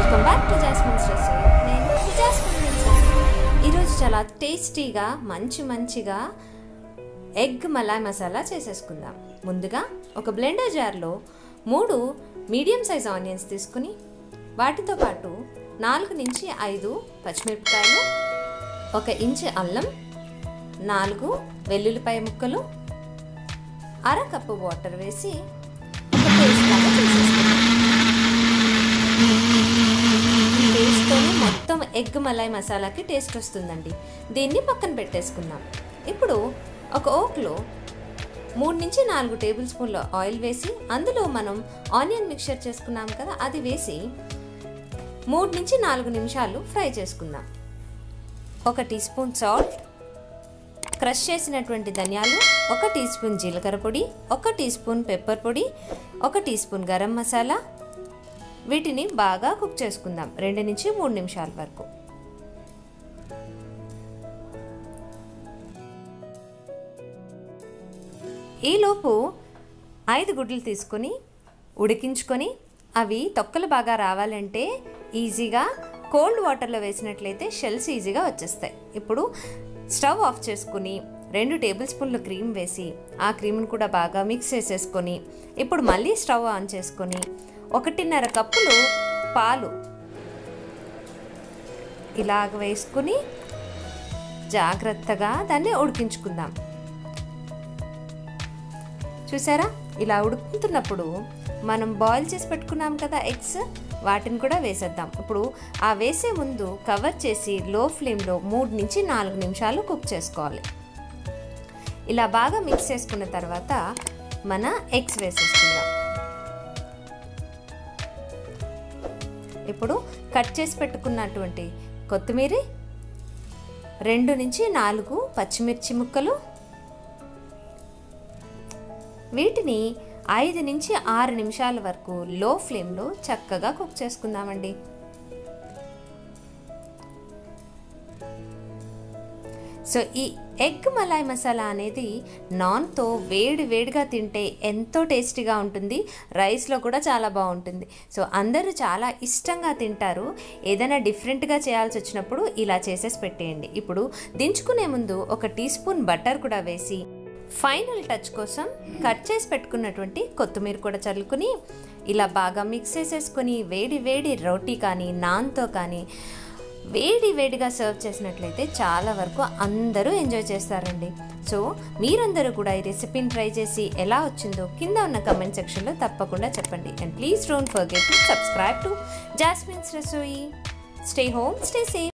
Welcome back to jasmines recipe. నేను jasmine. ఈరోజు చాలా టేస్టీగా మంచిగా ఎగ్ మలాయ్ మసాలా చేసేసుకుందాం. ముందుగా ఒక బ్లెండర్ జార్లో 3 మీడియం సైజ్ ఆనియన్స్ తీసుకుని వాటితో పాటు 4 నుంచి 5 పచ్చిమిరపకాయలు, 1 ఇంచు అల్లం, 4 వెల్లుల్లిపాయ ముక్కలు, అర కప్పు వాటర్ వేసి ఒక పేస్ట్ లాగా చేసేసుకుందాం. పేస్ట్తోనే మొత్తం ఎగ్ మలాయ్ మసాలాకి టేస్ట్ వస్తుందండి. దీన్ని పక్కన పెట్టేసుకుందాం. ఇప్పుడు ఒక ఓక్లో 3 నుంచి 4 టేబుల్ స్పూన్ల ఆయిల్ వేసి అందులో మనం ఆనియన్ మిక్చర్ చేసుకున్నాం కదా, అది వేసి 3 నుంచి 4 నిమిషాలు ఫ్రై చేసుకుందాం. 1 టీ స్పూన్ సాల్ట్, క్రష్ చేసినటువంటి ధనియాలు, 1 టీ స్పూన్ జీలకర్ర పొడి, 1 టీ స్పూన్ పెప్పర్ పొడి, 1 టీ స్పూన్ గరం మసాలా. వీటిని బాగా కుక్ చేసుకుందాం 2 నుంచి 3 నిమిషాల వరకు. ఈలోపు 5 గుడ్లు తీసుకొని ఉడికించుకొని అవి తొక్కలు బాగా రావాలంటే ఈజీగా కోల్డ్ వాటర్లో వేసినట్లయితే షెల్స్ ఈజీగా వచ్చేస్తాయి. ఇప్పుడు స్టవ్ ఆఫ్ చేసుకుని 2 టేబుల్ స్పూన్లు క్రీమ్ వేసి ఆ క్రీమ్ని కూడా బాగా మిక్స్ చేసేసుకొని ఇప్పుడు మళ్ళీ స్టవ్ ఆన్ చేసుకొని 1.5 కప్పులు పాలు ఇలాగ వేసుకుని జాగ్రత్తగా దాన్ని ఉడికించుకుందాం. చూసారా, ఇలా ఉడుకుతున్నప్పుడు మనం బాయిల్ చేసి పెట్టుకున్నాం కదా ఎగ్స్, వాటిని కూడా వేసేద్దాం. ఇప్పుడు ఆ వేసే ముందు కవర్ చేసి లో ఫ్లేమ్లో 3 నుంచి 4 నిమిషాలు కుక్ చేసుకోవాలి. ఇలా బాగా మిక్స్ చేసుకున్న తర్వాత మన ఎగ్స్ వేసేసుకుందాం. ఇప్పుడు కట్ చేసి పెట్టుకున్నటువంటి కొత్తిమీర, 2 నుంచి 4 పచ్చిమిర్చి ముక్కలు, వీటిని 5 నుంచి 6 నిమిషాల వరకు లో ఫ్లేమ్లో చక్కగా కుక్ చేసుకుందామండి. సో ఈ ఎగ్ మలాయ్ మసాలా అనేది నాన్తో వేడిగా తింటే ఎంతో టేస్టీగా ఉంటుంది. రైస్లో కూడా చాలా బాగుంటుంది. సో అందరూ చాలా ఇష్టంగా తింటారు. ఏదైనా డిఫరెంట్గా చేయాల్సి వచ్చినప్పుడు ఇలా చేసేసి పెట్టేయండి. ఇప్పుడు దించుకునే ముందు 1 టీ స్పూన్ బటర్ కూడా వేసి ఫైనల్ టచ్ కోసం కట్ చేసి పెట్టుకున్నటువంటి కొత్తిమీర కూడా చల్లుకుని ఇలా బాగా మిక్స్ చేసేసుకొని వేడి రోటీ కానీ నాన్తో కానీ వేడిగా సర్వ్ చేసినట్లయితే చాలా వరకు అందరూ ఎంజాయ్ చేస్తారండి. సో మీరందరూ కూడా ఈ రెసిపీని ట్రై చేసి ఎలా వచ్చిందో కింద ఉన్న కమెంట్ సెక్షన్లో తప్పకుండా చెప్పండి. And please don't forget to subscribe to jasmines recipe. Stay home, stay safe.